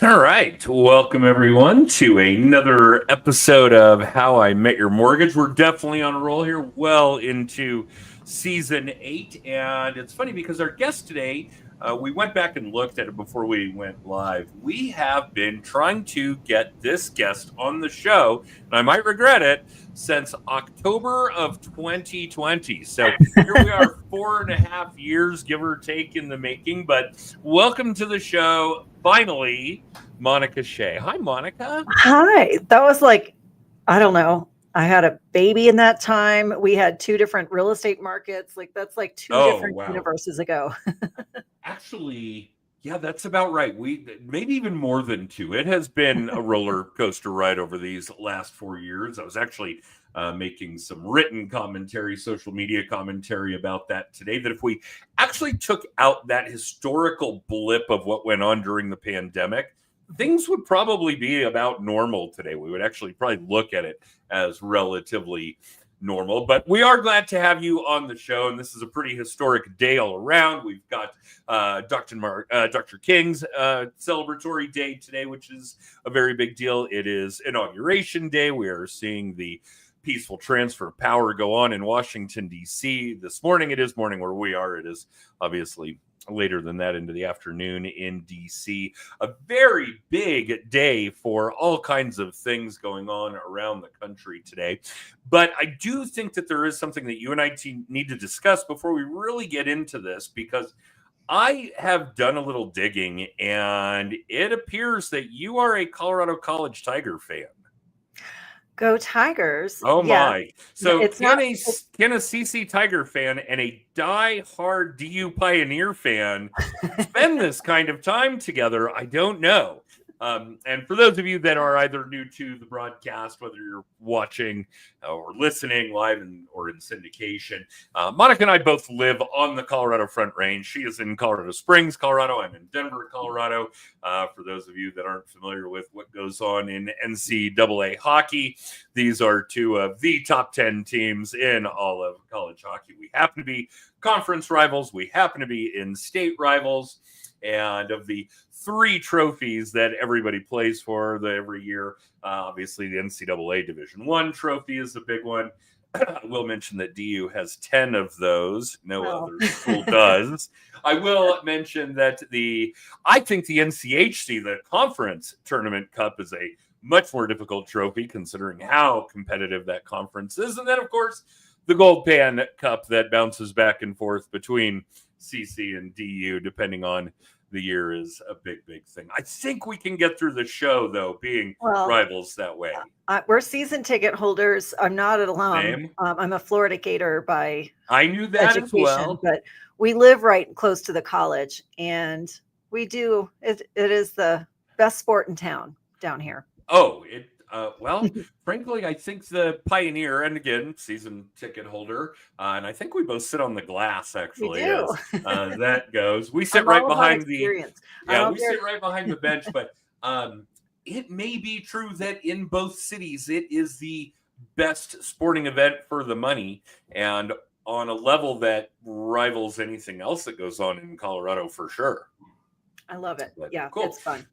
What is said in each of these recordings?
All right. Welcome, everyone, to another episode of How I Met Your Mortgage. We're definitely on a roll here, well into season 8. And it's funny because our guest today, we went back and looked at it before we went live. We have been trying to get this guest on the show, and I might regret it, since October of 2020. So here we are, 4.5 years, give or take, in the making. But welcome to the show, finally, Monica Shea. Hi, Monica. Hi. That was I don't know. I had a baby in that time. We had two different real estate markets. That's like two Oh, different wow. universes ago. Actually, yeah, that's about right. We maybe even more than two. It has been a roller coaster ride over these last 4 years. I was actually making some written commentary, social media commentary about that today. That if we actually took out that historical blip of what went on during the pandemic, things would probably be about normal today. We would actually probably look at it as relatively normal. But we are glad to have you on the show, and this is a pretty historic day all around. We've got Dr. King's celebratory day today, which is a very big deal. It is Inauguration Day. We are seeing the peaceful transfer of power go on in Washington, D.C. This morning. It is morning where we are. It is obviously later than that into the afternoon in DC. A very big day for all kinds of things going on around the country today. But I do think that there is something that you and I need to discuss before we really get into this, because I have done a little digging and it appears that you are a Colorado College Tiger fan. Go Tigers. Oh Yeah. my. So It's can not a CC Tiger fan and a die-hard DU Pioneer fan spend this kind of time together? I don't know. And for those of you that are either new to the broadcast, whether you're watching or listening live or in syndication, Monica and I both live on the Colorado Front Range. She is in Colorado Springs, Colorado. I'm in Denver, Colorado. For those of you that aren't familiar with what goes on in NCAA hockey, these are two of the top 10 teams in all of college hockey. We happen to be conference rivals. We happen to be in-state rivals. And of the 3 trophies that everybody plays for every year, obviously the NCAA Division I trophy is a big one. I will mention that DU has 10 of those. No other school does. I will mention that I think the NCHC, the Conference Tournament Cup, is a much more difficult trophy considering how competitive that conference is. And then, of course, the Gold Pan Cup that bounces back and forth between CC and DU, depending on the year, is a big, big thing. I think we can get through the show, though, being rivals that way. We're season ticket holders. I'm not an alum. I'm a Florida Gator by I knew that education, as well. But we live right close to the college, and we do. It is the best sport in town down here. Oh, well, frankly, I think the Pioneer, and again, season ticket holder, and I think we both sit on the glass, actually, we do. As that goes. We sit right behind we sit right behind the bench, but it may be true that in both cities, it is the best sporting event for the money, and on a level that rivals anything else that goes on in Colorado, for sure. I love it. Yeah, cool. It's fun.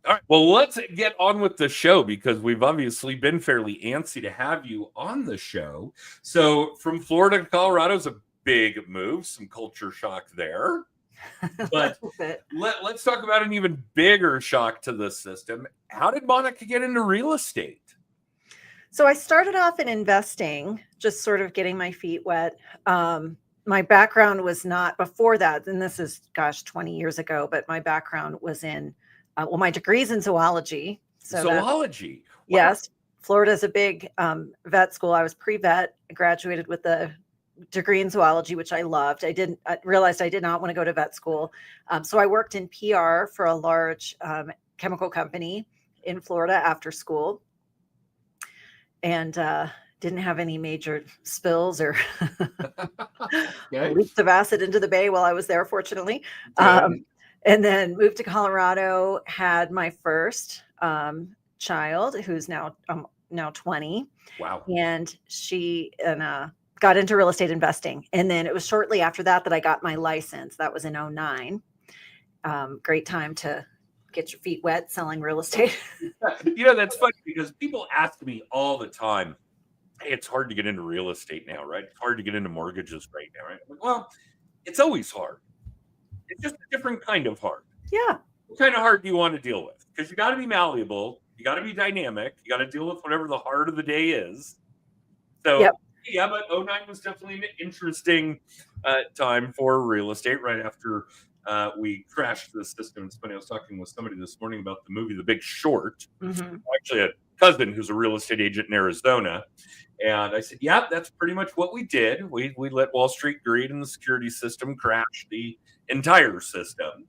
All right, well, let's get on with the show, because we've obviously been fairly antsy to have you on the show. So from Florida to Colorado is a big move, some culture shock there. But let's talk about an even bigger shock to the system. How did Monica get into real estate? So I started off in investing, just sort of getting my feet wet. My background was not before that, and this is, 20 years ago, but my background was in my degree's in zoology. So zoology? Wow. Yes. Florida is a big vet school. I was pre-vet, graduated with a degree in zoology, which I loved. I realized I did not want to go to vet school. So I worked in PR for a large chemical company in Florida after school, and didn't have any major spills or leaks of acid into the bay while I was there, fortunately. And then moved to Colorado, had my first child, who's now 20. Wow. And she got into real estate investing. And then it was shortly after that I got my license. That was in 2009. Great time to get your feet wet selling real estate. That's funny because people ask me all the time, hey, it's hard to get into real estate now, right? It's hard to get into mortgages right now, right? Like, well, it's always hard. It's just a different kind of hard. Yeah. What kind of hard do you want to deal with? Because you got to be malleable. You got to be dynamic. You got to deal with whatever the heart of the day is. So, Yep. yeah, but '09 was definitely an interesting time for real estate right after we crashed the system. It's funny, I was talking with somebody this morning about the movie The Big Short. Mm-hmm. Actually, a cousin who's a real estate agent in Arizona. And I said, yeah, that's pretty much what we did. We let Wall Street greed and the security system crash the entire system.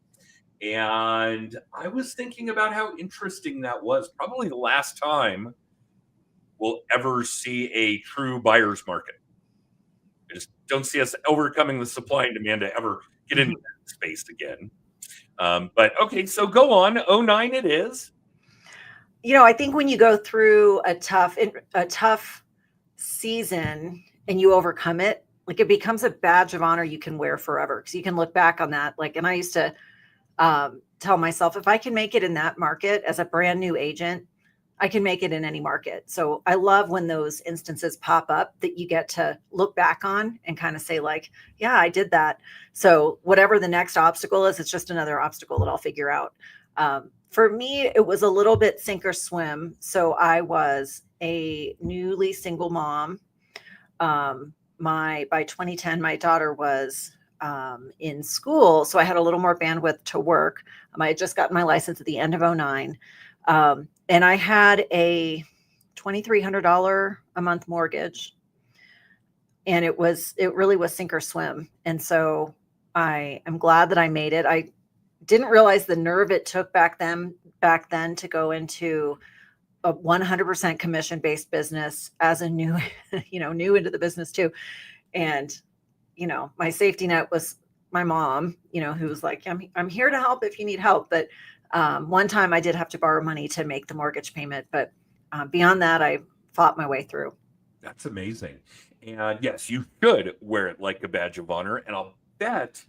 And I was thinking about how interesting that was. Probably the last time we'll ever see a true buyer's market. I just don't see us overcoming the supply and demand to ever get into that space again. But okay, so go on. '09 it is. I think when you go through a tough season and you overcome it, like it becomes a badge of honor you can wear forever, because you can look back on that. Like, and I used to tell myself, if I can make it in that market as a brand new agent, I can make it in any market. So I love when those instances pop up that you get to look back on and kind of say like, yeah, I did that. So whatever the next obstacle is, it's just another obstacle that I'll figure out. For me, it was a little bit sink or swim. So I was a newly single mom. By 2010, my daughter was in school, so I had a little more bandwidth to work. I had just gotten my license at the end of '09, and I had a $2,300 a month mortgage, and it really was sink or swim. And so I am glad that I made it. I didn't realize the nerve it took back then to go into a 100% commission-based business as a new into the business too. And my safety net was my mom, who was like, I'm here to help if you need help. But one time I did have to borrow money to make the mortgage payment. But beyond that, I fought my way through. That's amazing. And yes, you should wear it like a badge of honor. And I'll bet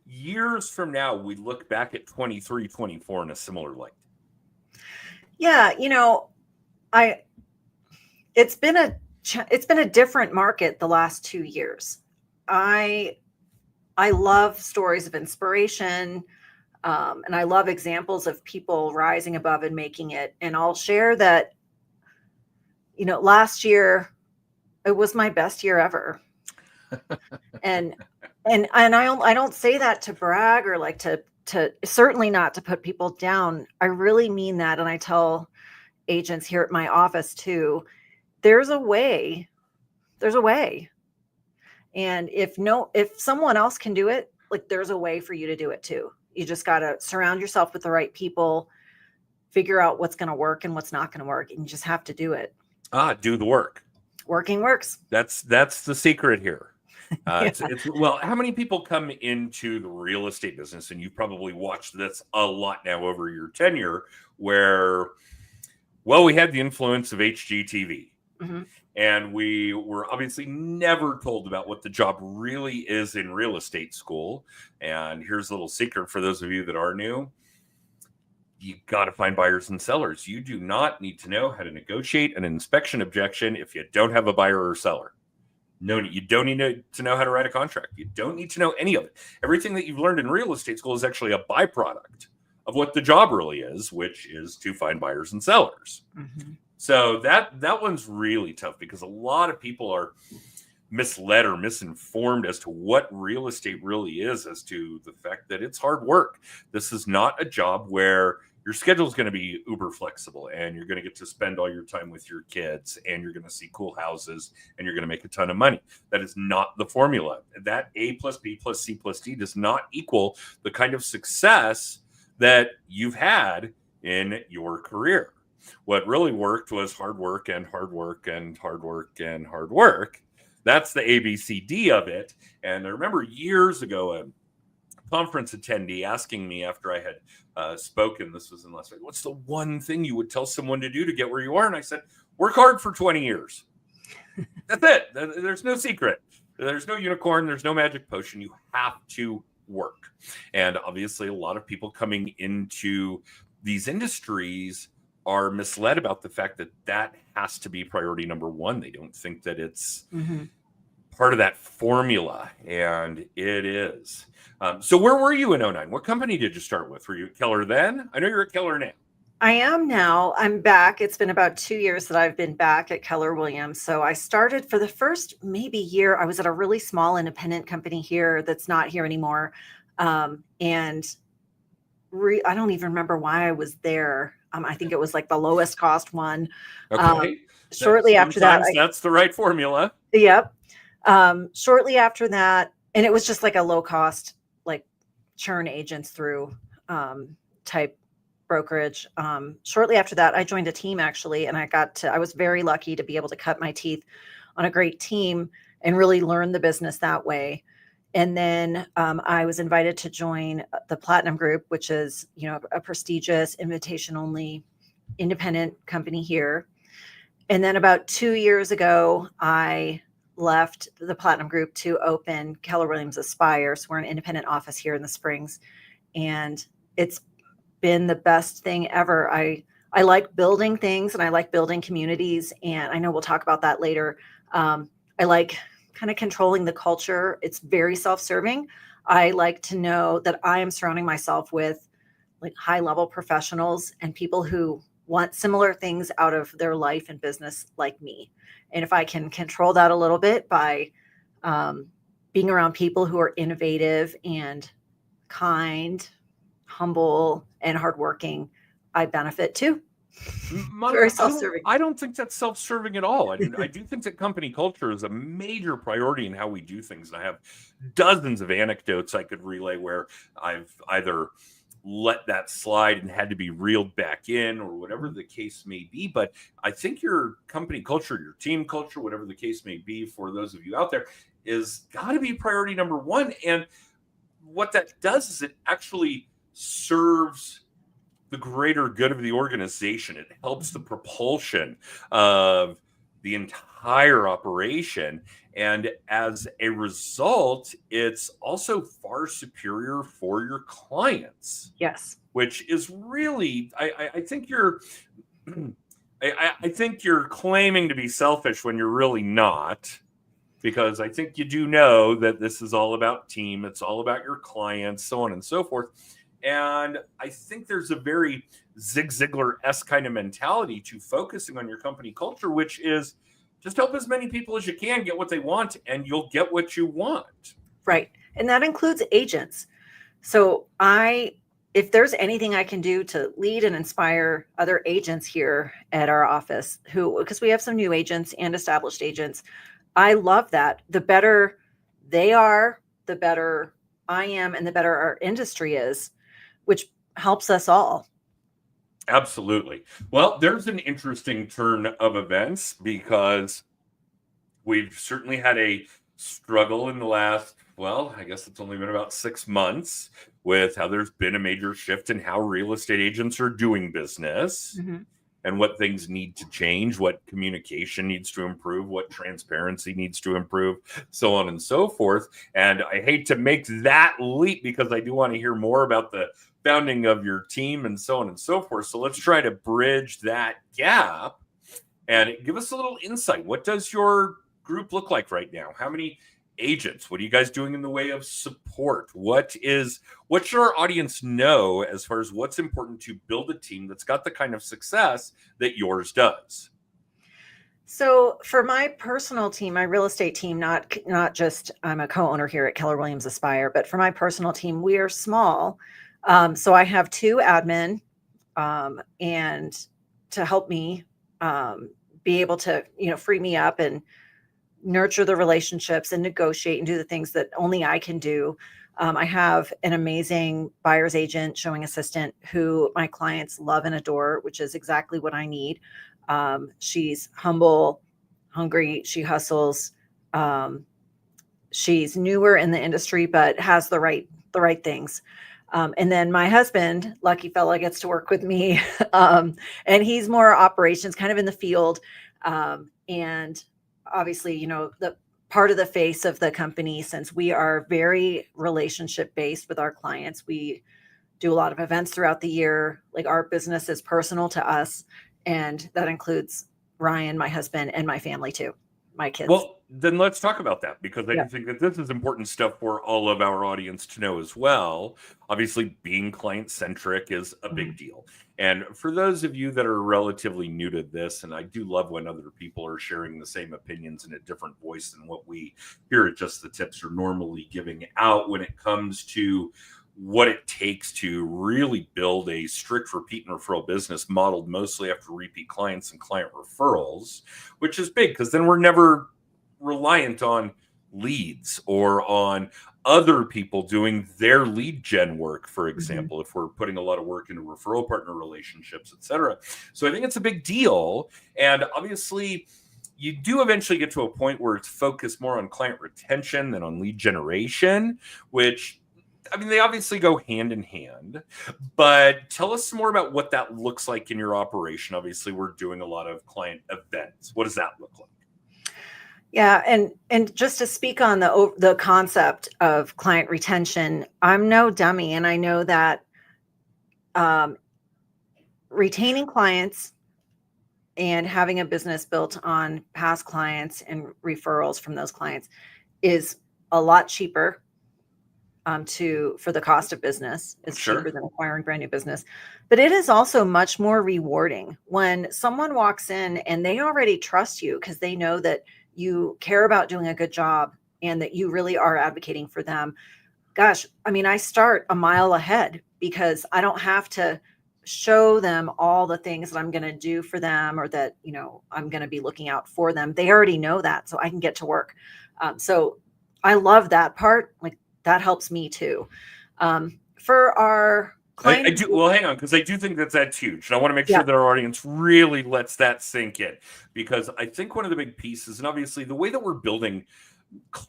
years from now, we look back at 23, 24 in a similar light. Yeah. It's been a different market the last 2 years. I love stories of inspiration, and I love examples of people rising above and making it. And I'll share that, last year it was my best year ever. and I don't say that to brag or like to certainly not to put people down. I really mean that, and I tell agents here at my office too. There's a way. And if someone else can do it, like there's a way for you to do it too. You just got to surround yourself with the right people, figure out what's going to work and what's not going to work. And you just have to do it. Do the work. Working works. That's the secret here. Yeah. Well, how many people come into the real estate business, and you've probably watched this a lot now over your tenure, where, well, we had the influence of HGTV. Mm-hmm. And we were obviously never told about what the job really is in real estate school. And here's a little secret for those of you that are new. You got to find buyers and sellers. You do not need to know how to negotiate an inspection objection if you don't have a buyer or seller. No, you don't need to know how to write a contract. You don't need to know any of it. Everything that you've learned in real estate school is actually a byproduct of what the job really is, which is to find buyers and sellers. Mm-hmm. So that one's really tough because a lot of people are misled or misinformed as to what real estate really is, as to the fact that it's hard work. This is not a job where your schedule is going to be uber flexible and you're going to get to spend all your time with your kids and you're going to see cool houses and you're going to make a ton of money. That is not the formula. That A plus B plus C plus D does not equal the kind of success that you've had in your career. What really worked was hard work and hard work and hard work and hard work. That's the ABCD of it. And I remember years ago, a conference attendee asking me after I had spoken, this was in Las Vegas, what's the one thing you would tell someone to do to get where you are? And I said, work hard for 20 years. That's it. There's no secret. There's no unicorn. There's no magic potion. You have to work. And obviously a lot of people coming into these industries are misled about the fact that that has to be priority number one. They don't think that it's part of that formula, and it is. So where were you in '09? What company did you start with? Were you at Keller then? I know you're at Keller now. I am now. I'm back. It's been about 2 years that I've been back at Keller Williams. So I started for the first maybe year. I was at a really small independent company here that's not here anymore. And I don't even remember why I was there. I think it was like the lowest cost one. Okay. Shortly after that, that's the right formula. Yep. Shortly after that, and it was just like a low cost, like churn agents through type brokerage. Shortly after that, I joined a team actually, and I was very lucky to be able to cut my teeth on a great team and really learn the business that way. And then I was invited to join the Platinum Group, which is, a prestigious invitation only independent company here. And then about 2 years ago, I left the Platinum Group to open Keller Williams Aspire. So we're an independent office here in the Springs, and it's been the best thing ever. I like building things and I like building communities, and I know we'll talk about that later. I like kind of controlling the culture. It's very self-serving. I like to know that I am surrounding myself with like high-level professionals and people who want similar things out of their life and business like me. And if I can control that a little bit by being around people who are innovative and kind, humble, and hardworking, I benefit too. Very self-serving. I don't think that's self-serving at all. I do think that company culture is a major priority in how we do things. And I have dozens of anecdotes I could relay where I've either let that slide and had to be reeled back in or whatever the case may be. But I think your company culture, your team culture, whatever the case may be, for those of you out there, is got to be priority number one. And what that does is it actually serves the greater good of the organization. It helps the propulsion of the entire operation. And as a result, it's also far superior for your clients. Yes. Which is really, I think you're I think you're claiming to be selfish when you're really not, because I think you do know that this is all about team. It's all about your clients, so on and so forth. And I think there's a very Zig Ziglar-esque kind of mentality to focusing on your company culture, which is just help as many people as you can get what they want, and you'll get what you want. Right. And that includes agents. So if there's anything I can do to lead and inspire other agents here at our office because we have some new agents and established agents, I love that. The better they are, the better I am, and the better our industry is, which helps us all. Absolutely. Well, there's an interesting turn of events because we've certainly had a struggle in the last, I guess it's only been about 6 months, with how there's been a major shift in how real estate agents are doing business. And what things need to change, what communication needs to improve, what transparency needs to improve, so on and so forth. And I hate to make that leap because I do want to hear more about the founding of your team and so on and so forth. So let's try to bridge that gap and give us a little insight. What does your group look like right now? How many agents? What are you guys doing in the way of support? What should our audience know as far as what's important to build a team that's got the kind of success that yours does? So for my personal team, my real estate team, not just I'm a co-owner here at Keller Williams Aspire, but for my personal team, we are small. So I have 2 admin and to help me be able to, free me up and nurture the relationships and negotiate and do the things that only I can do. I have an amazing buyer's agent, showing assistant, who my clients love and adore, which is exactly what I need. She's humble, hungry, she hustles. She's newer in the industry, but has the right things. And then my husband, lucky fella, gets to work with me. And he's more operations, kind of in the field. And obviously, the part of the face of the company, since we are very relationship based with our clients. We do a lot of events throughout the year. Like our business is personal to us, and that includes Ryan, my husband, and my family too, my kids. Well, then let's talk about that, because I Yeah. think that this is important stuff for all of our audience to know as well. Obviously, being client centric is a big deal. And for those of you that are relatively new to this, and I do love when other people are sharing the same opinions in a different voice than what we here at Just the Tips are normally giving out when it comes to what it takes to really build a strict repeat and referral business modeled mostly after repeat clients and client referrals, which is big because then we're never reliant on leads or on other people doing their lead gen work, for example, if we're putting a lot of work into referral partner relationships, etc. So I think it's a big deal. And obviously, you do eventually get to a point where it's focused more on client retention than on lead generation, which, I mean, they obviously go hand in hand, but tell us some more about what that looks like in your operation. Obviously, we're doing a lot of client events. What does that look like? Yeah, and just to speak on the concept of client retention, I'm no dummy, and I know that retaining clients and having a business built on past clients and referrals from those clients is a lot cheaper for the cost of business. It's cheaper than acquiring brand new business, but it is also much more rewarding when someone walks in and they already trust you because they know that you care about doing a good job and that you really are advocating for them. Gosh, I mean, I start a mile ahead because I don't have to show them all the things that I'm going to do for them or that, I'm going to be looking out for them. They already know that, so I can get to work. So I love that part. Like, that helps me too. For our client, I do. Well, hang on, because I do think that's huge. And I want to make sure that our audience really lets that sink in, because I think one of the big pieces, and obviously the way that we're building up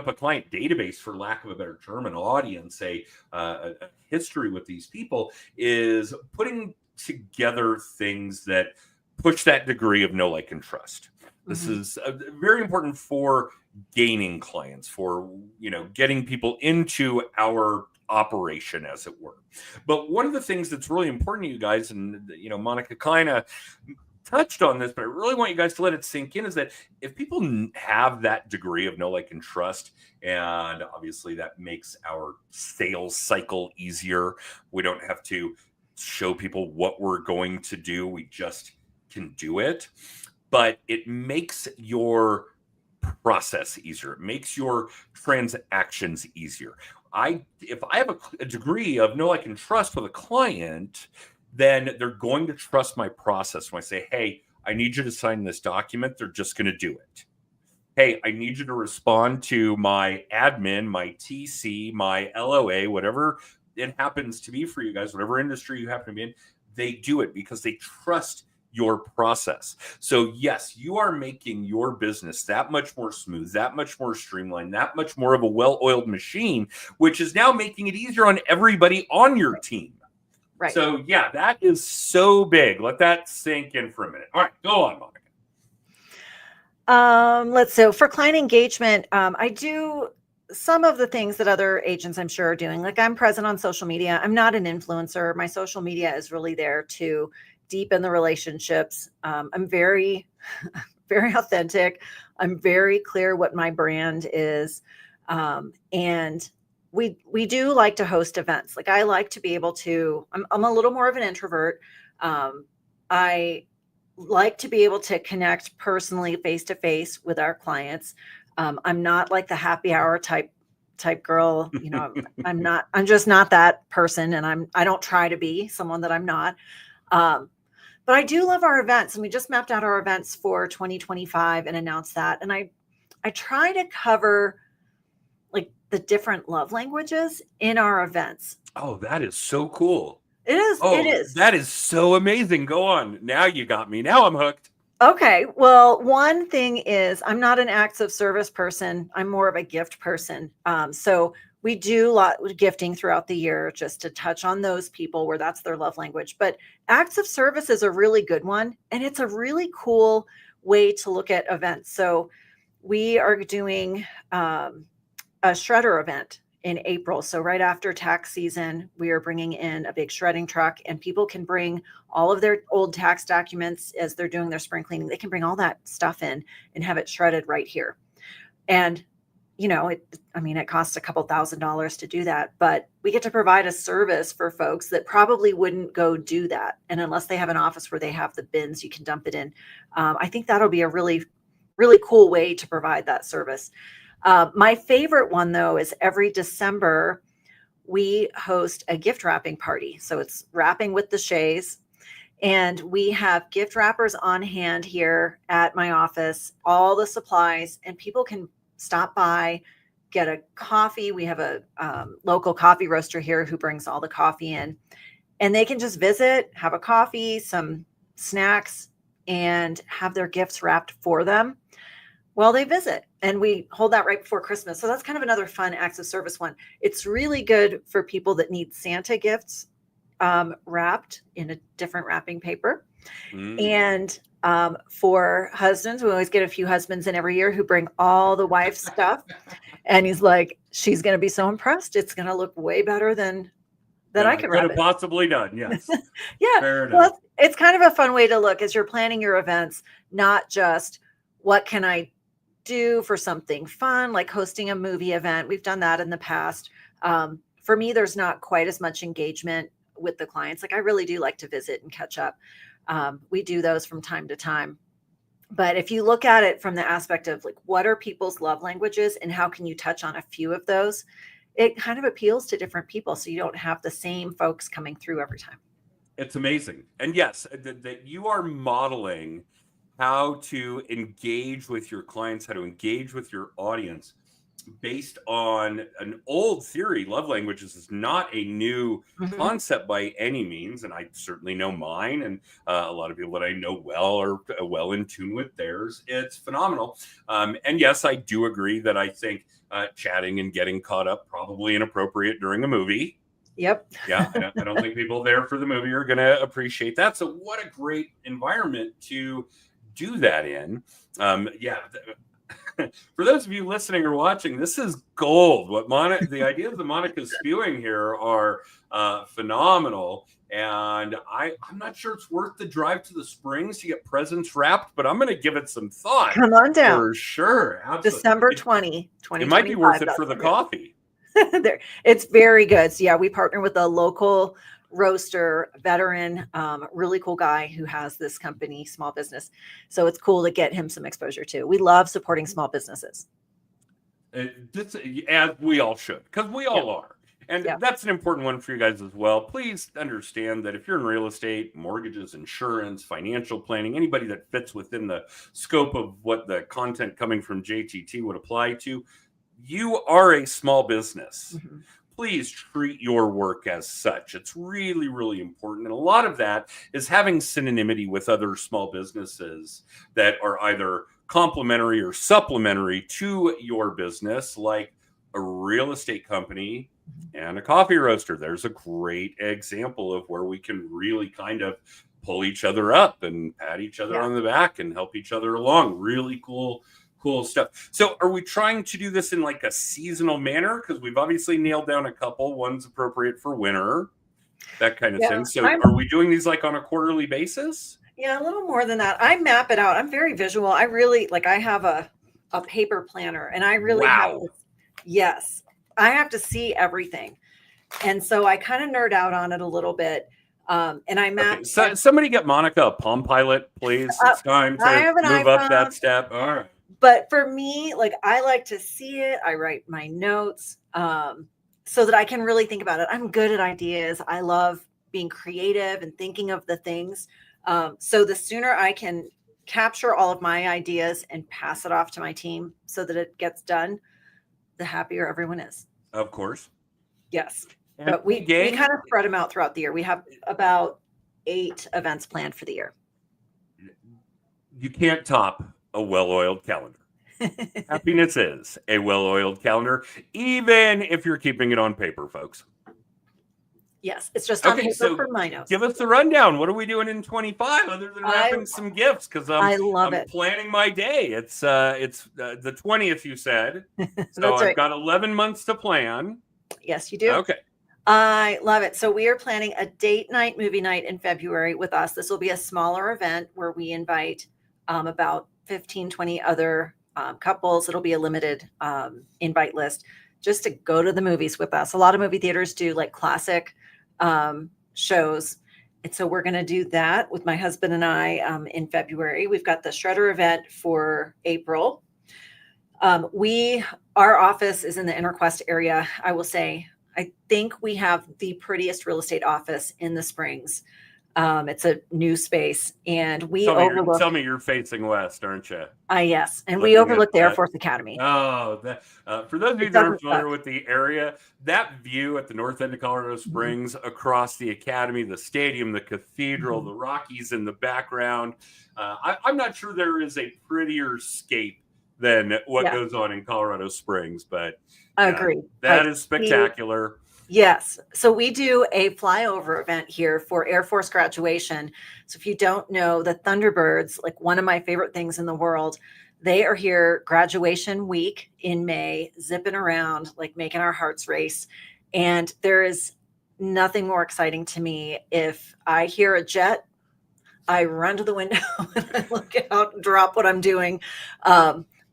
a client database, for lack of a better term, an audience, a history with these people, is putting together things that push that degree of know, like, and trust. This is very important for gaining clients, for getting people into our operation, as it were. But one of the things that's really important to you guys, and Monica kind of touched on this, but I really want you guys to let it sink in, is that if people have that degree of know, like, and trust, and obviously that makes our sales cycle easier. We don't have to show people what we're going to do. We just can do it. But it makes your process easier. It makes your transactions easier. If I have a degree of know, like, and trust with a client, then they're going to trust my process. When I say, hey, I need you to sign this document, they're just going to do it. Hey, I need you to respond to my admin, my TC, my LOA, whatever it happens to be for you guys, whatever industry you happen to be in, they do it because they trust your process. So yes, you are making your business that much more smooth, that much more streamlined, that much more of a well-oiled machine, which is now making it easier on everybody on your team. Right. So yeah, that is so big. Let that sink in for a minute. All right, go on, Monica. So for client engagement, I do some of the things that other agents, I'm sure, are doing. Like, I'm present on social media. I'm not an influencer. My social media is really there to deepen the relationships. I'm very, very authentic. I'm very clear what my brand is. And we do like to host events. Like, I like to be able to, I'm a little more of an introvert. I like to be able to connect personally, face to face with our clients. I'm not like the happy hour type girl. I'm just not that person. And I don't try to be someone that I'm not. But I do love our events, and we just mapped out our events for 2025 and announced that. And I try to cover like the different love languages in our events. Oh, that is so cool. It is. Oh, it is. That is so amazing. Go on. Now you got me. Now I'm hooked. Okay. Well, one thing is I'm not an acts of service person. I'm more of a gift person. So we do a lot of gifting throughout the year, just to touch on those people where that's their love language. But acts of service is a really good one. And it's a really cool way to look at events. So we are doing a shredder event in April. So right after tax season, we are bringing in a big shredding truck, and people can bring all of their old tax documents as they're doing their spring cleaning. They can bring all that stuff in and have it shredded right here. And, it costs a couple $1,000s to do that, but we get to provide a service for folks that probably wouldn't go do that. And unless they have an office where they have the bins, you can dump it in. I think that'll be a really, really cool way to provide that service. My favorite one, though, is every December, we host a gift wrapping party. So it's wrapping with the Shays. And we have gift wrappers on hand here at my office, all the supplies, and people can stop by, get a coffee. We have a local coffee roaster here who brings all the coffee in. And they can just visit, have a coffee, some snacks, and have their gifts wrapped for them while they visit. And we hold that right before Christmas. So that's kind of another fun acts of service one. It's really good for people that need Santa gifts wrapped in a different wrapping paper. And for husbands, we always get a few husbands in every year who bring all the wife's stuff. And he's like, she's going to be so impressed. It's going to look way better than I could have possibly done. Yes. Yeah. Fair enough. Well, it's kind of a fun way to look as you're planning your events, not just what can I do for something fun, like hosting a movie event. We've done that in the past. For me, there's not quite as much engagement with the clients. Like I really do like to visit and catch up. We do those from time to time. But if you look at it from the aspect of like, what are people's love languages and how can you touch on a few of those? It kind of appeals to different people. So you don't have the same folks coming through every time. It's amazing. And yes, that you are modeling how to engage with your clients, how to engage with your audience based on an old theory. Love languages is not a new concept by any means. And I certainly know mine, and a lot of people that I know well are well in tune with theirs. It's phenomenal. And yes, I do agree that I think chatting and getting caught up probably inappropriate during a movie. Yep. Yeah. I don't think people there for the movie are going to appreciate that. So what a great environment to do that in. For those of you listening or watching, this is gold. The ideas that Monica's spewing here are phenomenal. And I'm not sure it's worth the drive to the Springs to get presents wrapped, but I'm going to give it some thought. Come on down. For sure. Absolutely. December 20. It might be worth it for the coffee. It's very good. So yeah, we partner with a local roaster, veteran, really cool guy who has this company, small business. So it's cool to get him some exposure too. We love supporting small businesses. As we all should, because we all are. And that's an important one for you guys as well. Please understand that if you're in real estate, mortgages, insurance, financial planning, anybody that fits within the scope of what the content coming from JTT would apply to, you are a small business. Please treat your work as such. It's really, really important. And a lot of that is having synonymity with other small businesses that are either complementary or supplementary to your business, like a real estate company and a coffee roaster. There's a great example of where we can really kind of pull each other up and pat each other on the back and help each other along. Really cool stuff. So are we trying to do this in like a seasonal manner? Because we've obviously nailed down a couple. One's appropriate for winter, that kind of thing. So are we doing these like on a quarterly basis? Yeah, a little more than that. I map it out. I'm very visual. I really I have a paper planner, and I really have to see everything. And so I kind of nerd out on it a little bit. And I map. Okay. So somebody get Monica a Palm Pilot, please. It's time to move up that step. All right. But for me, I like to see it. I write my notes so that I can really think about it. I'm good at ideas. I love being creative and thinking of the things. So the sooner I can capture all of my ideas and pass it off to my team so that it gets done, the happier everyone is. Of course. Yes. And but we kind of spread them out throughout the year. We have about 8 events planned for the year. You can't top a well-oiled calendar. Happiness is a well-oiled calendar, even if you're keeping it on paper, folks. Yes, it's just on paper for my notes. Give us the rundown. What are we doing in 25 other than wrapping some gifts? Because I'm planning my day. It's the 20th, you said. So I've got 11 months to plan. Yes, you do. Okay. I love it. So we are planning a date night, movie night in February with us. This will be a smaller event where we invite about 15, 20 other couples. It'll be a limited invite list just to go to the movies with us. A lot of movie theaters do like classic shows. And so we're going to do that with my husband and I in February. We've got the Shredder event for April. Our office is in the Interquest area. I will say, I think we have the prettiest real estate office in the Springs. It's a new space, and we overlook. Tell me you're facing west, aren't you? Yes, and we Looking at overlook the Air that. Force Academy. Oh, for those of you It that aren't doesn't familiar suck. with the area, that view at the north end of Colorado Springs across the academy, the stadium, the cathedral, the Rockies in the background. I'm not sure there is a prettier scape than what goes on in Colorado Springs, but I agree. that is spectacular. Yes. So we do a flyover event here for Air Force graduation. So if you don't know, the Thunderbirds, like one of my favorite things in the world, they are here graduation week in May, zipping around, like making our hearts race. And there is nothing more exciting to me. If I hear a jet, I run to the window and I look out and drop what I'm doing.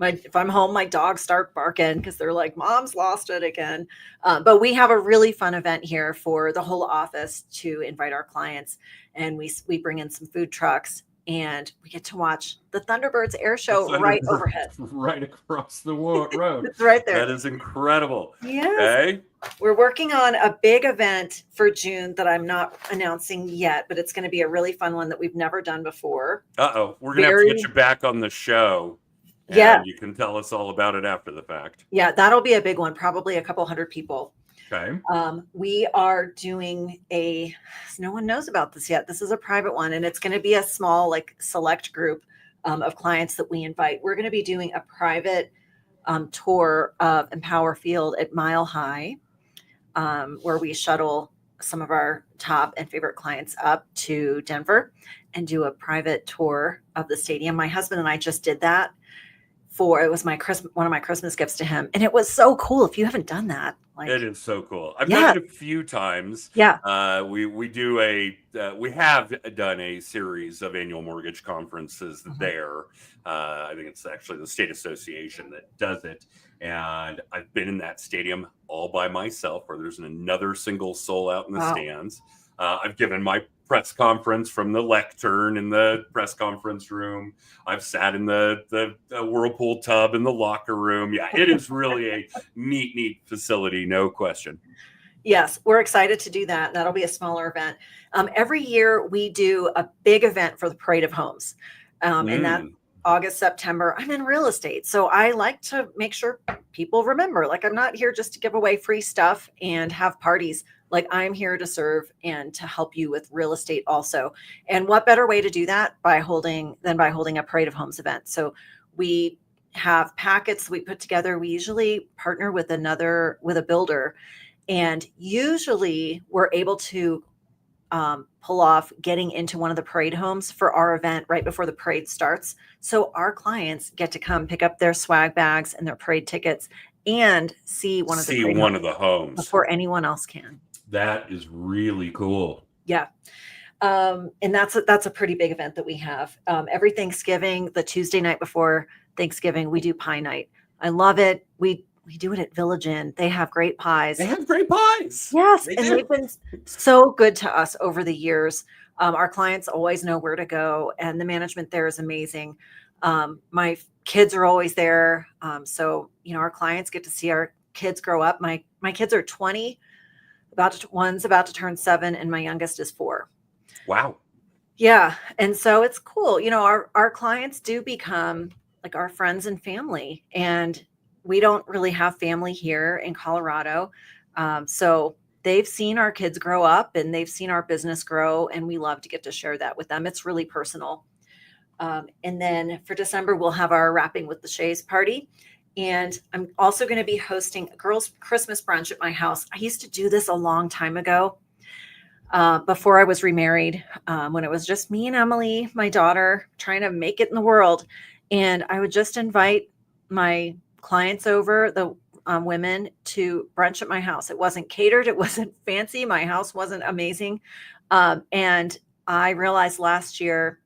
If I'm home, my dogs start barking because they're like, Mom's lost it again. But we have a really fun event here for the whole office to invite our clients. And we bring in some food trucks and we get to watch the Thunderbirds air show right overhead. Right across the road. It's right there. That is incredible. Yes. Okay. We're working on a big event for June that I'm not announcing yet, but it's going to be a really fun one that we've never done before. Uh-oh. We're going to have to get you back on the show. Yeah. You can tell us all about it after the fact. Yeah, that'll be a big one, probably a couple hundred people. Okay. We are doing no one knows about this yet. This is a private one, and it's going to be a small, like select group of clients that we invite. We're going to be doing a private tour of Empower Field at Mile High, where we shuttle some of our top and favorite clients up to Denver and do a private tour of the stadium. My husband and I just did that. It was one of my Christmas gifts to him, and it was so cool. If you haven't done that, it is so cool. I've done it a few times. Yeah. We have done a series of annual mortgage conferences there. I think it's actually the state association that does it, and I've been in that stadium all by myself, where there's another single soul out in the stands. I've given my press conference from the lectern in the press conference room. I've sat in the whirlpool tub in the locker room. Yeah, it is really a neat facility, no question. Yes, we're excited to do that. That'll be a smaller event. Every year we do a big event for the Parade of Homes. And that August, September, I'm in real estate. So I like to make sure people remember, like, I'm not here just to give away free stuff and have parties. Like, I'm here to serve and to help you with real estate also. And what better way to do that by holding a Parade of Homes event? So we have packets we put together. We usually partner with a builder, and usually we're able to pull off getting into one of the parade homes for our event right before the parade starts. So our clients get to come pick up their swag bags and their parade tickets and see one of the homes before anyone else can. That is really cool. Yeah. And that's a pretty big event that we have. Every Thanksgiving, the Tuesday night before Thanksgiving, we do pie night. I love it. We do it at Village Inn. They have great pies. Yes. They've been so good to us over the years. Our clients always know where to go, and the management there is amazing. My kids are always there. So, our clients get to see our kids grow up. My kids are 20, one's about to turn 7, and my youngest is 4. Wow. Yeah. And so it's cool. Our clients do become like our friends and family, and we don't really have family here in Colorado. So they've seen our kids grow up and they've seen our business grow, and we love to get to share that with them. It's really personal. And then for December, we'll have our Wrapping with the Shays party. And I'm also going to be hosting a girls' Christmas brunch at my house. I used to do this a long time ago, before I was remarried, when it was just me and Emily, my daughter, trying to make it in the world. And I would just invite my clients over. The women to brunch at my house. It wasn't catered. It wasn't fancy. My house wasn't amazing. And I realized last year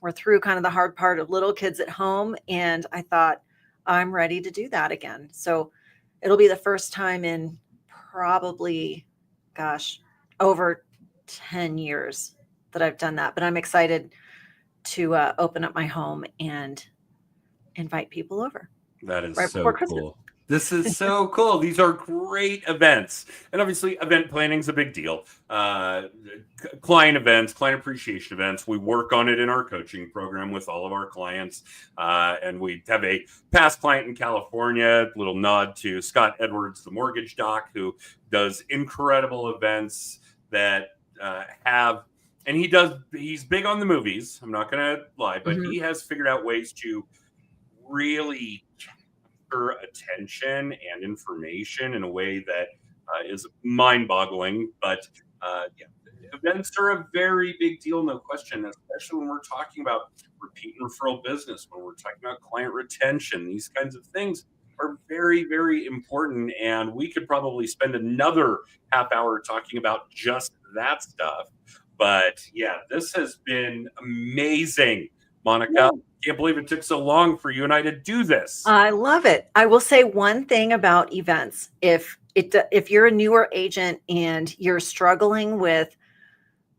we're through kind of the hard part of little kids at home. And I thought, I'm ready to do that again. So it'll be the first time in probably, gosh, over 10 years that I've done that. But I'm excited to open up my home and invite people over. That is right so before Christmas. cool. This is so cool. These are great events. And obviously, event planning is a big deal. Client events, client appreciation events. We work on it in our coaching program with all of our clients. And we have a past client in California, little nod to Scott Edwards, the mortgage doc, who does incredible events that and he's big on the movies. I'm not going to lie, but he has figured out ways to really capture attention and information in a way that is mind-boggling. But events are a very big deal, no question, especially when we're talking about repeat and referral business, when we're talking about client retention. These kinds of things are very, very important, and we could probably spend another half hour talking about just that stuff. But yeah, this has been amazing, Monica. Can't believe it took so long for you and I to do this. I love it. I will say one thing about events. If you're a newer agent and you're struggling with,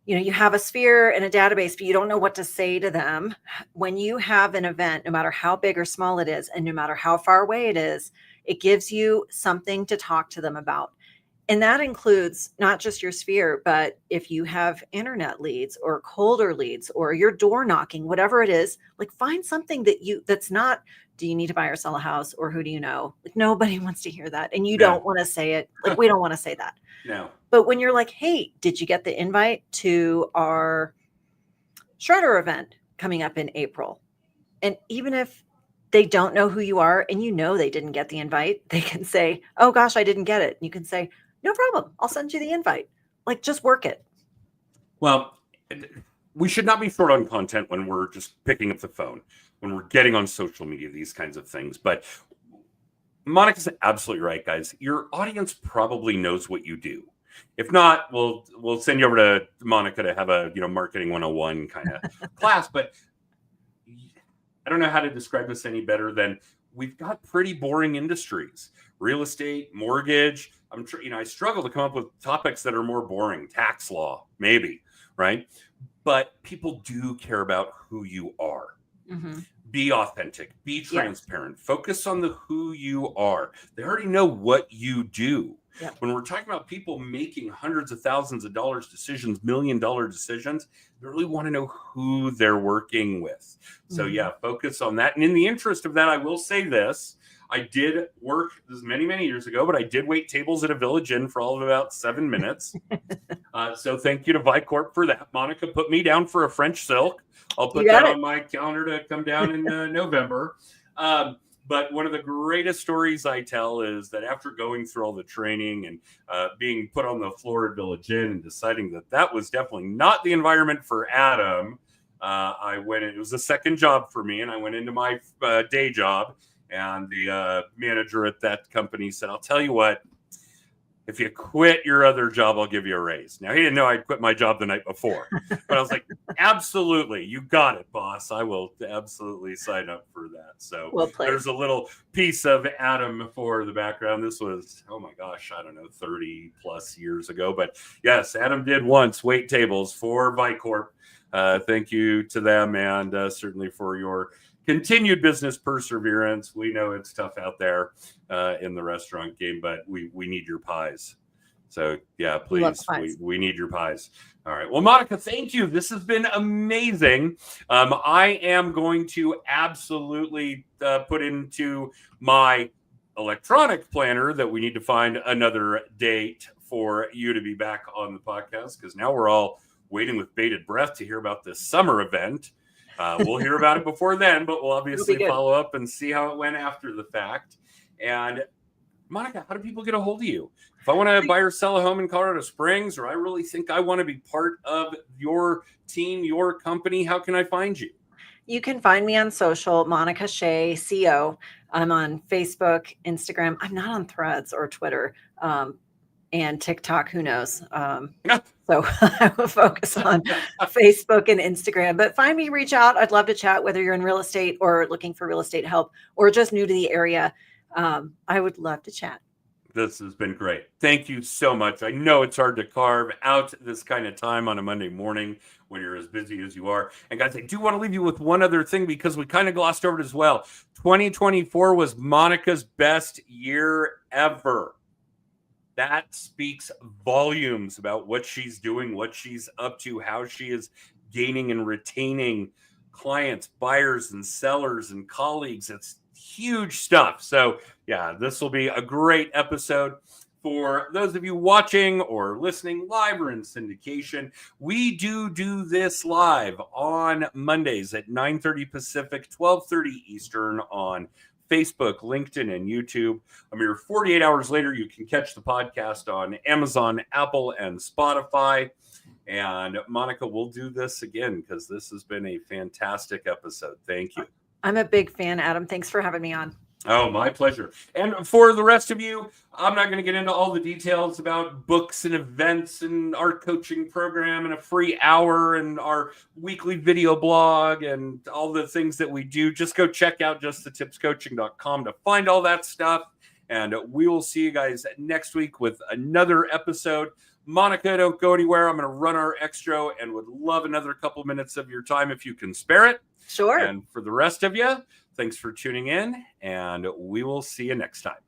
you have a sphere and a database, but you don't know what to say to them, when you have an event, no matter how big or small it is, and no matter how far away it is, it gives you something to talk to them about. And that includes not just your sphere, but if you have internet leads or colder leads or your door knocking, whatever it is, like find something that's not, do you need to buy or sell a house, or who do you know? Like nobody wants to hear that. And you don't want to say it. Like we don't want to say that. No. But when you're like, hey, did you get the invite to our shredder event coming up in April? And even if they don't know who you are and they didn't get the invite, they can say, oh gosh, I didn't get it. And you can say, no problem. I'll send you the invite. Like, just work it. Well, we should not be short on content when we're just picking up the phone, when we're getting on social media, these kinds of things. But Monica's absolutely right, guys. Your audience probably knows what you do. If not, we'll send you over to Monica to have a marketing 101 kind of class. But I don't know how to describe this any better than we've got pretty boring industries. Real estate, mortgage. I struggle to come up with topics that are more boring. Tax law, maybe, right? But people do care about who you are. Mm-hmm. Be authentic, be transparent, focus on the who you are. They already know what you do. Yep. When we're talking about people making hundreds of thousands of dollars decisions, $1 million decisions, they really want to know who they're working with. So focus on that. And in the interest of that, I will say this. I did work this many, many years ago, but I did wait tables at a Village Inn for all of about 7 minutes. So thank you to Vicorp for that. Monica put me down for a French silk. I'll put that on my calendar to come down in November. But one of the greatest stories I tell is that after going through all the training and being put on the floor at Village Inn and deciding that was definitely not the environment for Adam, I went in. It was a second job for me, and I went into my day job. And the manager at that company said, I'll tell you what, if you quit your other job, I'll give you a raise. Now, he didn't know I'd quit my job the night before. But I was like, absolutely, you got it, boss. I will absolutely sign up for that. So there's a little piece of Adam for the background. This was, oh my gosh, I don't know, 30 plus years ago. But yes, Adam did once wait tables for Vicorp. Thank you to them, and certainly for your continued business perseverance. We know it's tough out there in the restaurant game, but we need your pies. So yeah, please, we need your pies. All right. Well, Monica, thank you. This has been amazing. I am going to absolutely put into my electronic planner that we need to find another date for you to be back on the podcast, because now we're all waiting with bated breath to hear about this summer event. We'll hear about it before then, but we'll obviously follow up and see how it went after the fact. And Monica, how do people get a hold of you? If I want to buy or sell a home in Colorado Springs, or I really think I want to be part of your team, your company, how can I find you? You can find me on social, Monica Shea, CO. I'm on Facebook, Instagram. I'm not on Threads or Twitter, and TikTok. Who knows? So I will focus on Facebook and Instagram. But find me, reach out. I'd love to chat, whether you're in real estate or looking for real estate help or just new to the area. I would love to chat. This has been great. Thank you so much. I know it's hard to carve out this kind of time on a Monday morning when you're as busy as you are. And guys, I do want to leave you with one other thing because we kind of glossed over it as well. 2024 was Monica's best year ever. That speaks volumes about what she's doing, what she's up to, how she is gaining and retaining clients, buyers and sellers and colleagues. It's huge stuff. So yeah, this will be a great episode. For those of you watching or listening live or in syndication, we do this live on Mondays at 9:30 Pacific, 12:30 Eastern on Facebook, LinkedIn, and YouTube. A mere 48 hours later, you can catch the podcast on Amazon, Apple, and Spotify. And Monica, we'll do this again because this has been a fantastic episode. Thank you. I'm a big fan, Adam. Thanks for having me on. Oh, my pleasure. And for the rest of you, I'm not going to get into all the details about books and events and our coaching program and a free hour and our weekly video blog and all the things that we do. Just go check out justthetipscoaching.com to find all that stuff. And we will see you guys next week with another episode. Monica, don't go anywhere. I'm going to run our extra and would love another couple minutes of your time if you can spare it. Sure. And for the rest of you, thanks for tuning in, and we will see you next time.